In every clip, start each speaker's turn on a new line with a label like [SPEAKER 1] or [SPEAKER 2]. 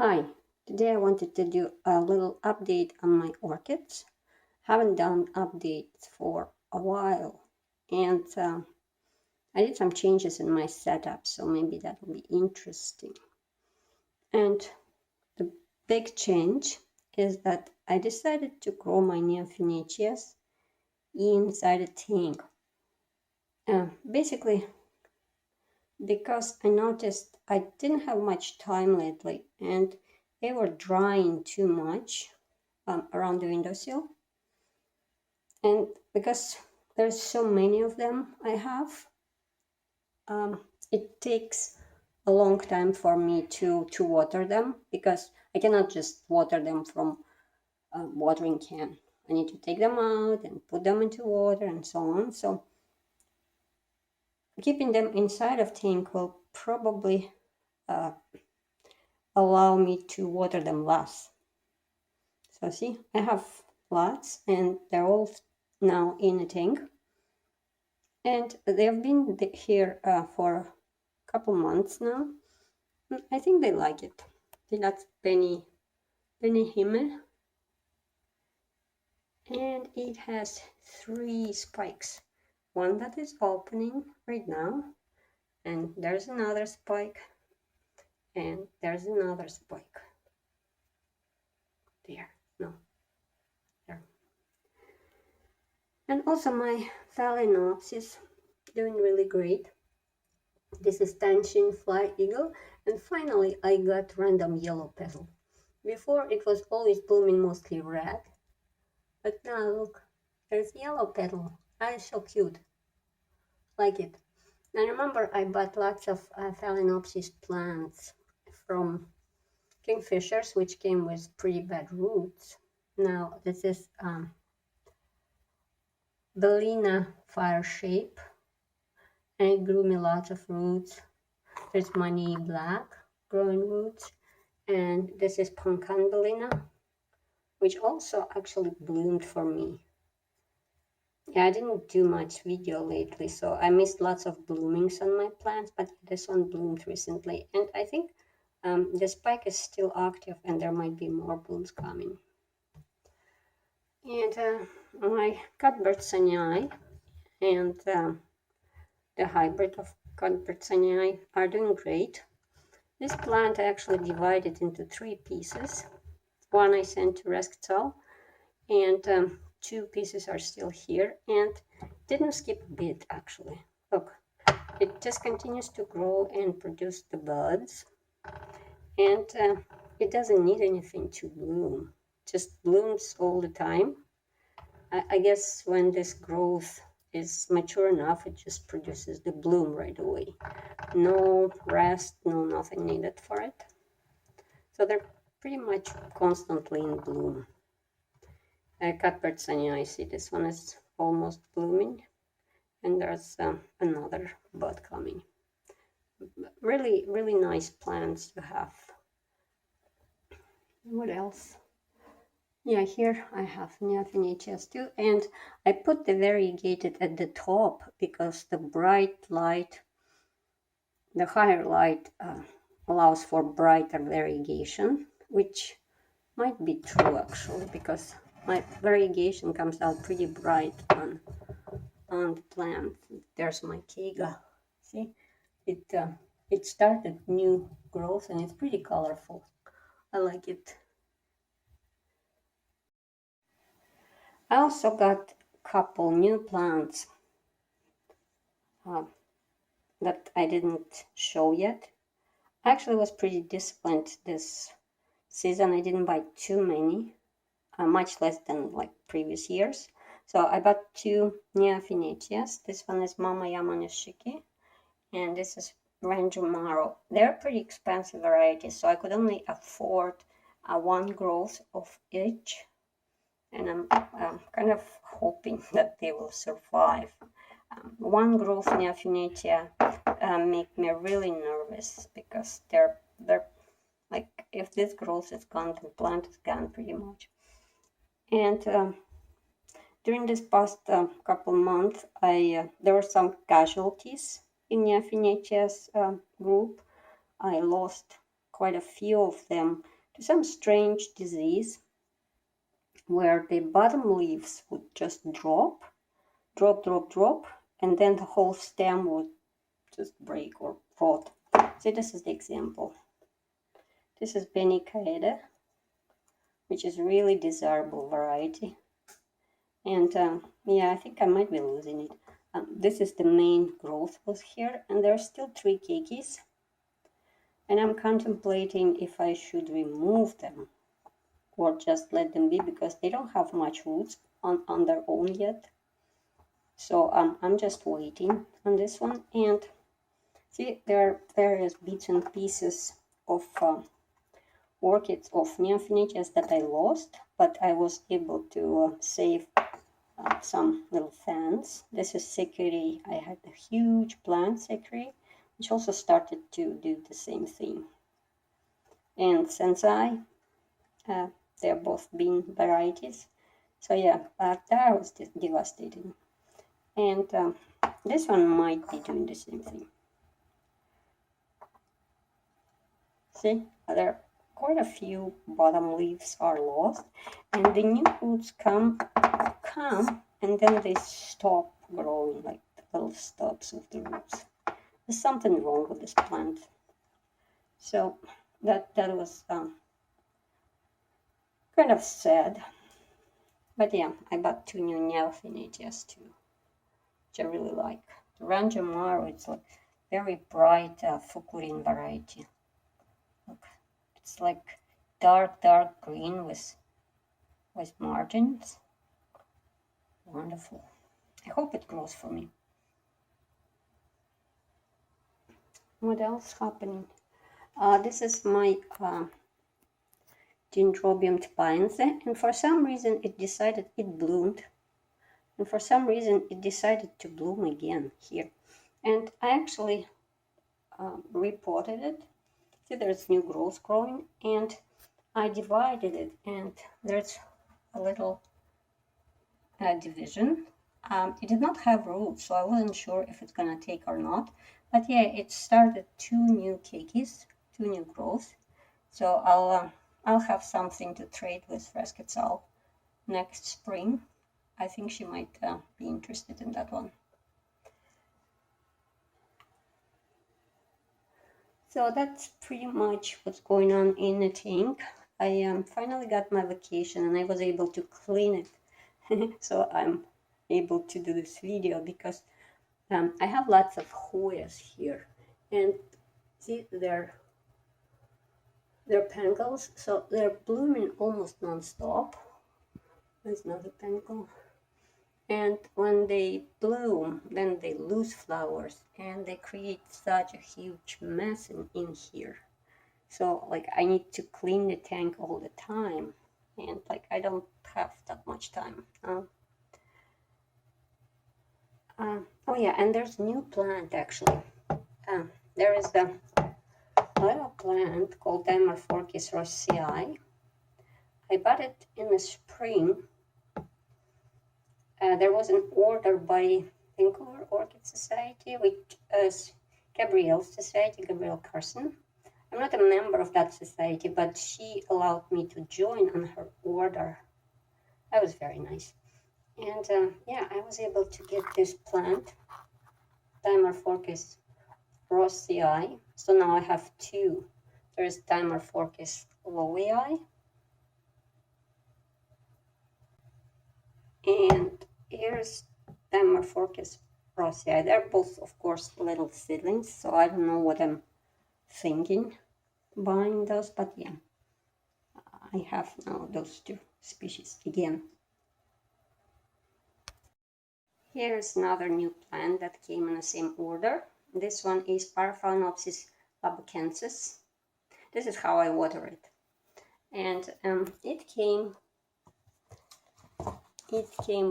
[SPEAKER 1] Hi, today I wanted to do a little update on my orchids. Haven't done updates for a while, and I did some changes in my setup, so maybe that will be interesting. And the big change is that I decided to grow my Neophinaceas inside a tank. Basically, because I noticed I didn't have much time lately, and they were drying too much around the windowsill. And because there's so many of them I have, it takes a long time for me to water them because I cannot just water them from a watering can. I need to take them out and put them into water and so on. So keeping them inside of tank will probably uh, allow me to water them less. So see, I have lots and they're all now in a tank. And they've been here for a couple months now. I think they like it. See, that's Penny Himmel. And it has 3 spikes. One that is opening right now. And there's another spike. And there's another spike. There. No. There. And also my Phalaenopsis doing really great. This is Tanshin Fly Eagle, and finally I got random yellow petal. Before it was always blooming mostly red, but now look, there's yellow petal. That is so cute. Like it. And remember I bought lots of Phalaenopsis plants from Kingfishers, which came with pretty bad roots. Now this is Bellina Fire Shape, and it grew me lots of roots. There's Money Black growing roots, and this is Pancandolina, which also actually bloomed for me. Yeah, I didn't do much video lately, so I missed lots of bloomings on my plants, but this one bloomed recently, and I think the spike is still active and there might be more blooms coming. And my Cuthbert Sanyai and the hybrid of Cuthbert Sanyai are doing great. This plant I actually divided into 3 pieces. One I sent to Rescatol, and 2 pieces are still here, and didn't skip a bit actually. Look, it just continues to grow and produce the buds, and it doesn't need anything to bloom, just blooms all the time. I guess when this growth is mature enough, it just produces the bloom right away. No rest, no nothing needed for it. So they're pretty much constantly in bloom. Cuthbert Sanyai, see this one is almost blooming, and there's another bud coming. Really, really nice plants to have. What else? Yeah, here I have Neophinaceas too, and I put the variegated at the top because the bright light, the higher light allows for brighter variegation, which might be true actually, because my variegation comes out pretty bright on the plant. There's my Kega. See, it started new growth and it's pretty colorful. I like it. I also got a couple new plants that I didn't show yet. I actually was pretty disciplined this season. I didn't buy too many, much less than like previous years. So I bought 2 Neophinaceas. This one is Mama Yamaneshiki, and this is Ranjumaro. They're pretty expensive varieties, so I could only afford 1 growth of each, and I'm kind of hoping that they will survive. 1 growth Neophinacea make me really nervous because they're like, if this growth is gone, the plant is gone pretty much. And during this past couple months, there were some casualties in Neophinacea's group. I lost quite a few of them to some strange disease where the bottom leaves would just drop, and then the whole stem would just break or rot. So this is the example. This is Benicaeda, which is really desirable variety. And yeah, I think I might be losing it. This is the main growth was here, and there are still 3 keikis. And I'm contemplating if I should remove them or just let them be, because they don't have much roots on their own yet. So I'm just waiting on this one. And see, there are various bits and pieces of orchids of Neopheniceas that I lost, but I was able to save some little fans. This is Sekiri. I had a huge plant, Sekiri, which also started to do the same thing. And Sensei, they're both bean varieties. So yeah, that was devastating. And this one might be doing the same thing. See, there are quite a few bottom leaves are lost, and the new roots come, and then they stop growing, like the little stubs of the roots. There's something wrong with this plant. So that was kind of sad. But yeah, I bought 2 new Neopheniceas too, which I really like. The Ranjamaro, it's like very bright Fukurin variety. Look, it's like dark green with margins. Wonderful. I hope it grows for me. What else happening? This is my Dendrobium tubaense, and for some reason it bloomed, and for some reason it decided to bloom again here. And I actually repotted it. See, there's new growth growing, and I divided it, and there's a little division. It did not have roots, so I wasn't sure if it's gonna take or not. But yeah, it started 2 new keikis, 2 new growths. So I'll have something to trade with Fresquetzal next spring. I think she might be interested in that one. So that's pretty much what's going on in the tank. I finally got my vacation and I was able to clean it. So I'm able to do this video because I have lots of Hoyas here, and see, they're panicles, so they're blooming almost non-stop. There's another panicle. And when they bloom, then they lose flowers and they create such a huge mess in here. So like I need to clean the tank all the time, and like I don't have that much time. Oh yeah, and there's a new plant actually. There is the little plant called Dimorphorchis rossii. I bought it in the spring. There was an order by Vancouver Orchid Society, which is Gabrielle's society, Gabrielle Carson. I'm not a member of that society, but she allowed me to join on her order. That was very nice. And yeah, I was able to get this plant, Dimorphorchis rossii. So now I have 2. There's Dimorphorchis lowii, and here's Dimorphorchis rossii. They're both, of course, little seedlings, so I don't know what I'm thinking buying those, but yeah, I have now those 2 species again. Here's another new plant that came in the same order. This one is Paraphalaenopsis labucensis. This is how I water it. And it came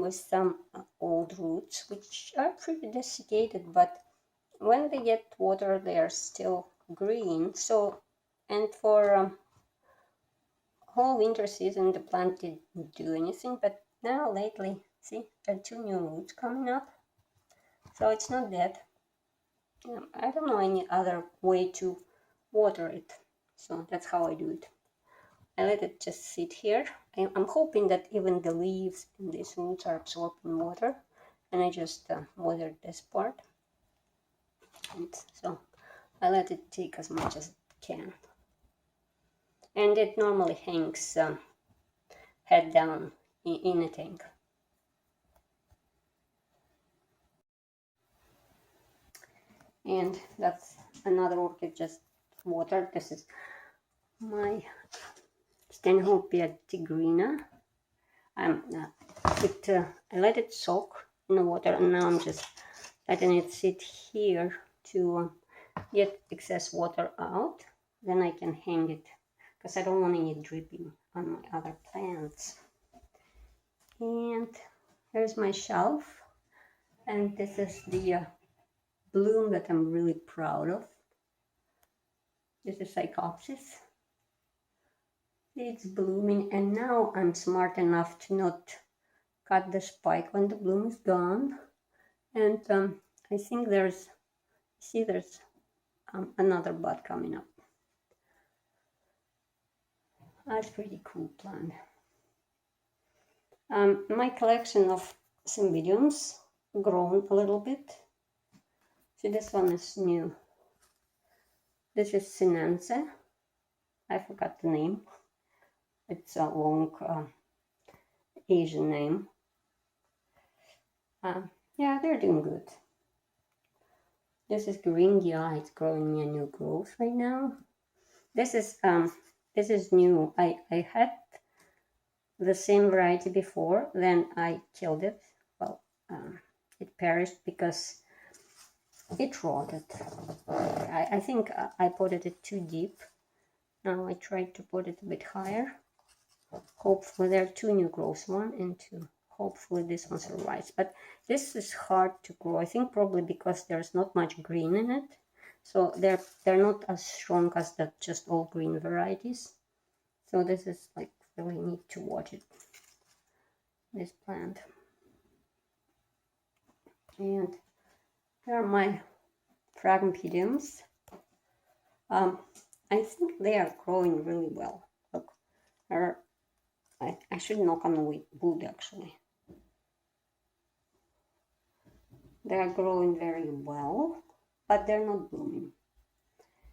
[SPEAKER 1] with some old roots, which are pretty desiccated, but when they get water, they are still green. So, and for whole winter season, the plant didn't do anything, but now lately, see, there are 2 new roots coming up. So it's not dead. I don't know any other way to water it, so that's how I do it. I let it just sit here. I'm hoping that even the leaves in these roots are absorbing water, and I just watered this part. And so I let it take as much as it can. And it normally hangs head down in a tank. And that's another orchid just watered. This is my Stanhopea tigrina. I let it soak in the water, and now I'm just letting it sit here to get excess water out. Then I can hang it, because I don't want any dripping on my other plants. And here's my shelf, and this is the bloom that I'm really proud of. This is Psychopsis. It's blooming, and now I'm smart enough to not cut the spike when the bloom is gone. And I think there's another bud coming up. That's pretty cool plant. My collection of cymbidiums grown a little bit. See, this one is new. This is Sinense. I forgot the name. It's a long Asian name. Yeah, they're doing good. This is Geringia. It's growing me a new growth right now. This is new. I had the same variety before, then I killed it. Well, it perished because it rotted. I think I potted it too deep. Now I tried to put it a bit higher. Hopefully there are two new growths, 1 and 2. Hopefully this one survives. But this is hard to grow. I think probably because there's not much green in it. So they're not as strong as the just all green varieties. So this is like really neat to watch it. This plant. And here are my Phragmipidiums. I think they are growing really well. Look, I should knock on the wood actually. They are growing very well, but they're not blooming.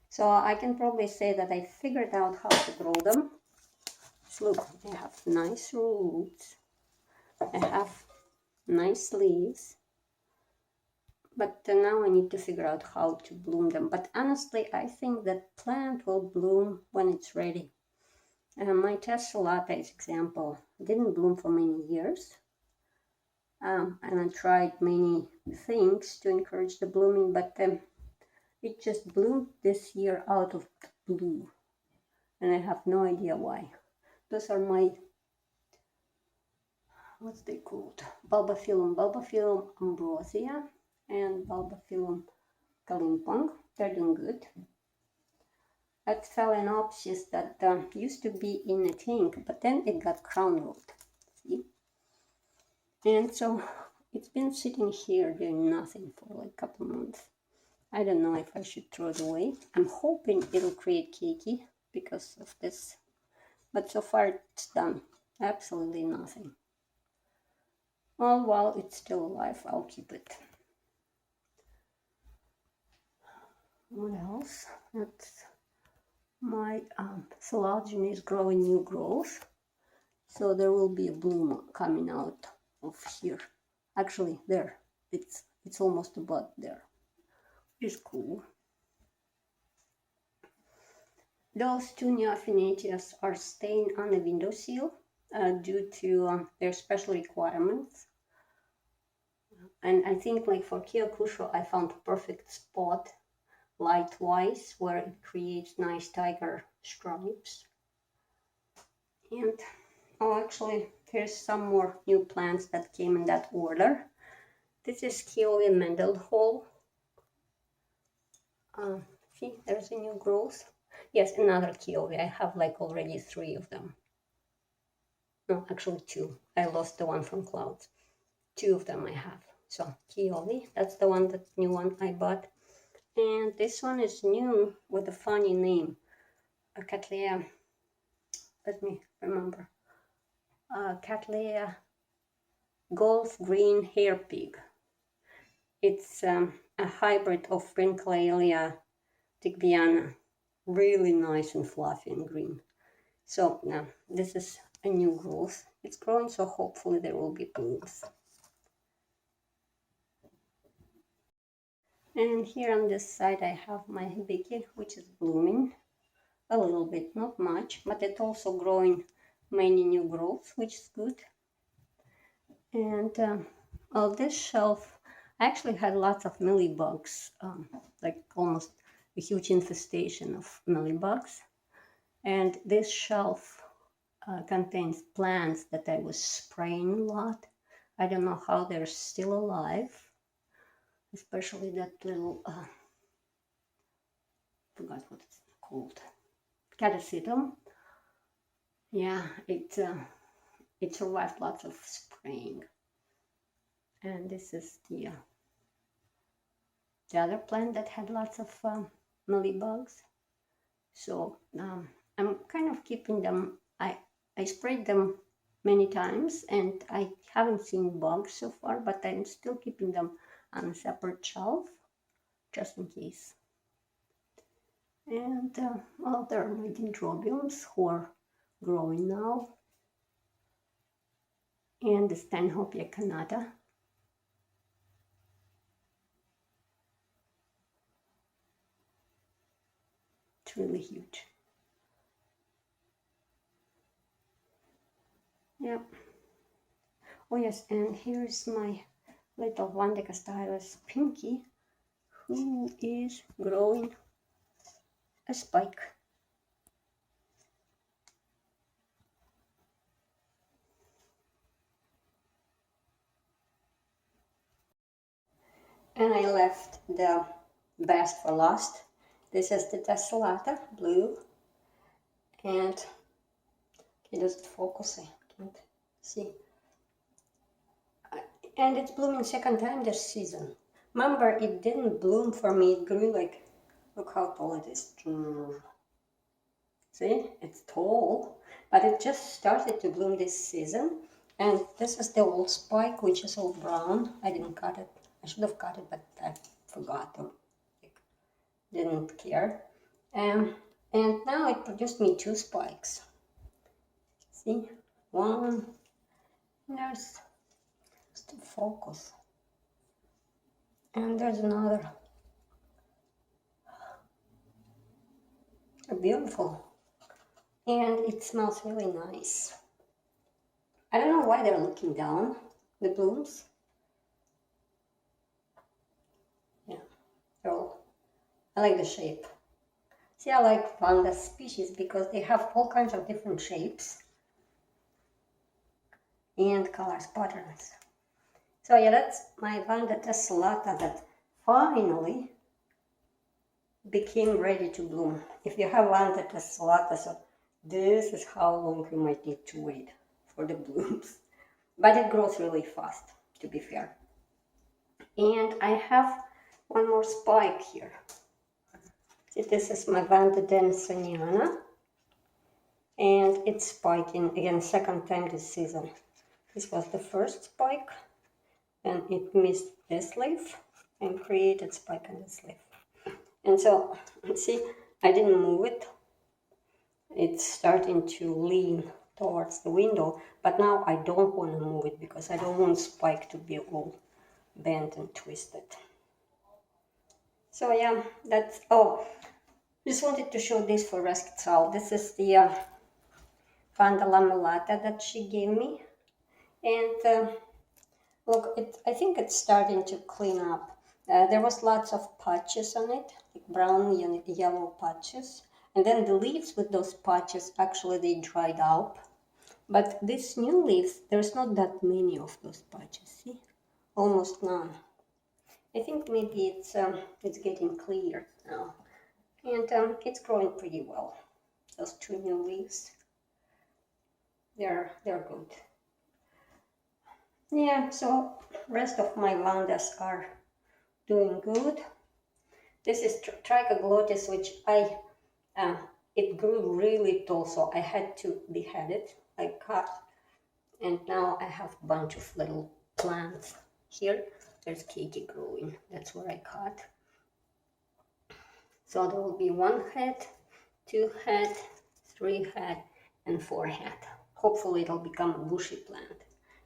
[SPEAKER 1] So I can probably say that I figured out how to grow them. So look, they have nice roots. They have nice leaves. But now I need to figure out how to bloom them. But honestly, I think that plant will bloom when it's ready. My Tesserates example didn't bloom for many years. And I tried many things to encourage the blooming, but it just bloomed this year out of the blue. And I have no idea why. Those are my, what's they called? Bulbophyllum ambrosia and Bulbophyllum kalimpong. They're doing good. That Phalaenopsis that used to be in a tank, but then it got crown root. See? And so it's been sitting here doing nothing for like a couple months. I don't know if I should throw it away. I'm hoping it'll create keiki because of this. But so far it's done absolutely nothing. Well, while it's still alive, I'll keep it. What else? That's my Phylogeny is growing new growth. So there will be a bloom coming out of here. Actually, there. It's almost a bud there. Which is cool. Those two Neophaneteas are staying on the windowsill due to their special requirements. And I think like for Kyokusho, I found a perfect spot light-wise where it creates nice tiger stripes. And oh, actually, here's some more new plants that came in that order. This is Keolia Mendelhall. See, there's a new growth. Yes, another Keolia. I have like already 3 of them. No, actually 2. I lost the one from Clouds. 2 of them I have. So Keolia, that's the one, that new one I bought. And this one is new with a funny name. Cattleya let me remember. Cattleya Golf Green Hair Pig. It's a hybrid of Prinkleya Tigbiana. Really nice and fluffy and green. So now this is a new growth. It's growing, so hopefully there will be blooms. And here on this side I have my hibiki, which is blooming a little bit, not much, but it's also growing many new growths, which is good. And this shelf, I actually had lots of mealybugs, like almost a huge infestation of mealybugs. And this shelf contains plants that I was spraying a lot. I don't know how they're still alive, especially that little, forgot what it's called, catasetum. Yeah, it survived lots of spraying. And this is the other plant that had lots of mealybugs. So I'm kind of keeping them. I sprayed them many times and I haven't seen bugs so far, but I'm still keeping them on a separate shelf just in case. And well, there are my dendrobiums who are growing now, and the Stanhopea canata. It's really huge. Yep. Oh yes, and here's my little Vandica stylus Pinky, who is growing a spike. And I left the best for last. This is the Tessellata blue, and it doesn't focus, I can't see. And it's blooming second time this season. Remember, it didn't bloom for me, it grew like, look how tall it is. See, it's tall, but it just started to bloom this season. And this is the old spike, which is all brown. I didn't cut it. I should have cut it, but I forgot or didn't care. And now it produced me 2 spikes. See, one, there's just focus. And there's another. Beautiful. And it smells really nice. I don't know why they're looking down, the blooms. Yeah, they're all, I like the shape. See, I like Vanda species because they have all kinds of different shapes and colors, patterns. So yeah, that's my Vanda tessellata that finally became ready to bloom. If you have Vanda tessellata, so this is how long you might need to wait for the blooms. But it grows really fast, to be fair. And I have one more spike here. See, this is my Vanda densoniana, and it's spiking again second time this season. This was the first spike, and it missed this leaf and created spike on this leaf. And so, see, I didn't move it. It's starting to lean towards the window, but now I don't want to move it because I don't want spike to be all bent and twisted. So yeah, that's, oh, just wanted to show this for Rascal. This is the Vanda lamellata that she gave me. And look, I think it's starting to clean up. There was lots of patches on it, like brown and yellow patches. And then the leaves with those patches, actually they dried up. But these new leaves, there's not that many of those patches, see? Almost none. I think maybe it's getting clear now. And it's growing pretty well. Those 2 new leaves, they're good. Yeah, so rest of my Vandas are doing good. This is Trichoglottis, which it grew really tall, so I had to behead it. I cut, and now I have a bunch of little plants here. There's Katie growing, that's where I cut. So there will be 1 head, 2 head, 3 head, and 4 head. Hopefully it'll become a bushy plant.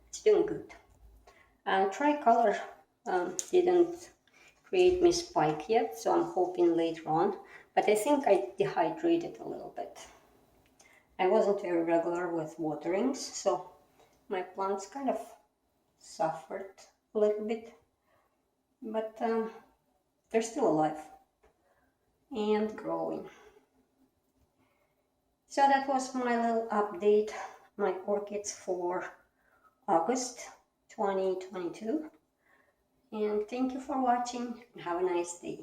[SPEAKER 1] It's doing good. Tricolor didn't create me spike yet, so I'm hoping later on. But I think I dehydrated a little bit. I wasn't very regular with waterings, so my plants kind of suffered a little bit. But they're still alive and growing. So that was my little update, my orchids for August 2022. And thank you for watching and have a nice day.